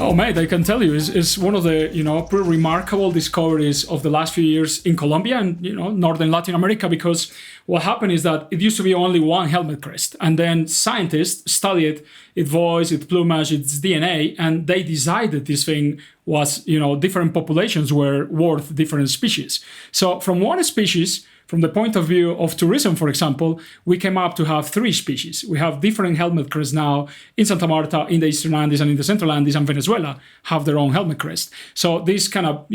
Oh, mate, I can tell you, it's one of the, pretty remarkable discoveries of the last few years in Colombia and, northern Latin America, because what happened is that it used to be only one helmetcrest. And then scientists studied its voice, its plumage, its DNA, and they decided this thing was, different populations were worth different species. So from one species, from the point of view of tourism, for example, we came up to have 3 species. We have different helmetcrests now in Santa Marta, in the Eastern Andes, and in the Central Andes, and Venezuela have their own helmetcrest. So this kind of,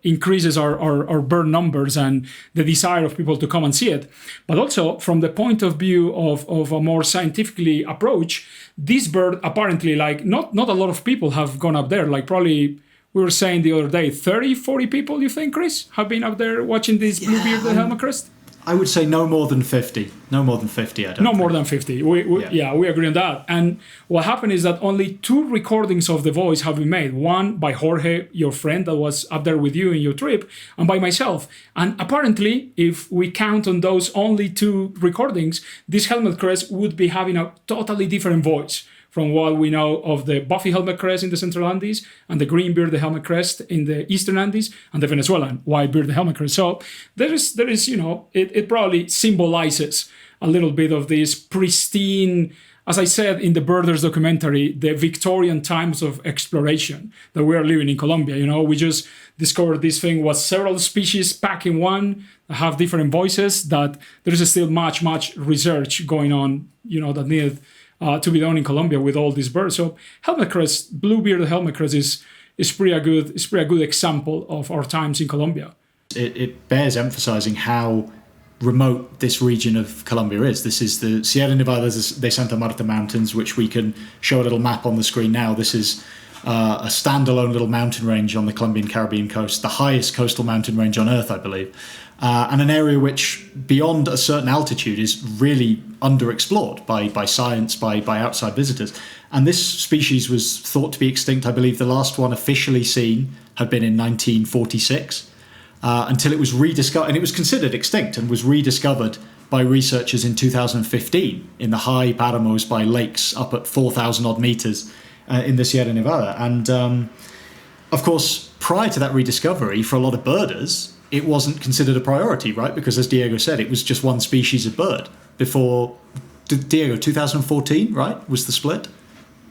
increases our bird numbers and the desire of people to come and see it. But also, from the point of view of a more scientifically approach, this bird apparently, not a lot of people have gone up there, probably... We were saying the other day, 30, 40 people, you think, Chris, have been up there watching this blue-bearded helmetcrest? I would say no more than 50. No more than 50, I don't No more than 50. We agree on that. And what happened is that only 2 recordings of the voice have been made. One by Jorge, your friend that was up there with you in your trip, and by myself. And apparently, if we count on those only 2 recordings, this helmetcrest would be having a totally different voice from what we know of the buffy helmetcrest in the Central Andes and the green-bearded helmetcrest in the Eastern Andes and the Venezuelan white-bearded helmetcrest. So there is, it probably symbolizes a little bit of this pristine, as I said in the Birders documentary, the Victorian times of exploration that we are living in Colombia. We just discovered this thing was several species packed in one, that have different voices, that there is still much research going on, that needed to be done in Colombia with all these birds. So helmetcrest, blue-bearded helmetcrest is pretty a good example of our times in Colombia. It bears emphasizing how remote this region of Colombia is. This is the Sierra Nevada de Santa Marta Mountains, which we can show a little map on the screen now. This is a standalone little mountain range on the Colombian Caribbean coast, the highest coastal mountain range on Earth, I believe, and an area which, beyond a certain altitude, is really underexplored by science, by outside visitors. And this species was thought to be extinct. I believe the last one officially seen had been in 1946, until it was rediscovered, and it was considered extinct and was rediscovered by researchers in 2015 in the high paramos by lakes up at 4,000 odd meters in the Sierra Nevada. And of course, prior to that rediscovery, for a lot of birders, it wasn't considered a priority, right? Because as Diego said, it was just one species of bird before, Diego, 2014, right, was the split?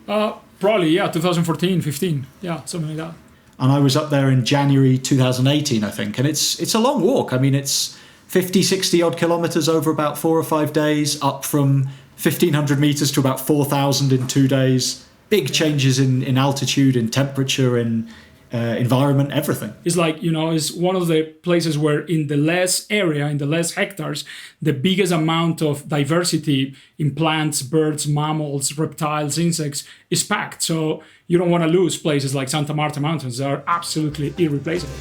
Probably, yeah, 2014, 15, yeah, something like that. And I was up there in January 2018, I think, and it's a long walk. I mean, it's 50, 60 odd kilometers over about 4 or 5 days, up from 1,500 meters to about 4,000 in 2 days. Big changes in altitude, in temperature, in environment, everything. It's like, it's one of the places where in the less area, in the less hectares, the biggest amount of diversity in plants, birds, mammals, reptiles, insects is packed. So you don't want to lose places like Santa Marta Mountains. They are absolutely irreplaceable.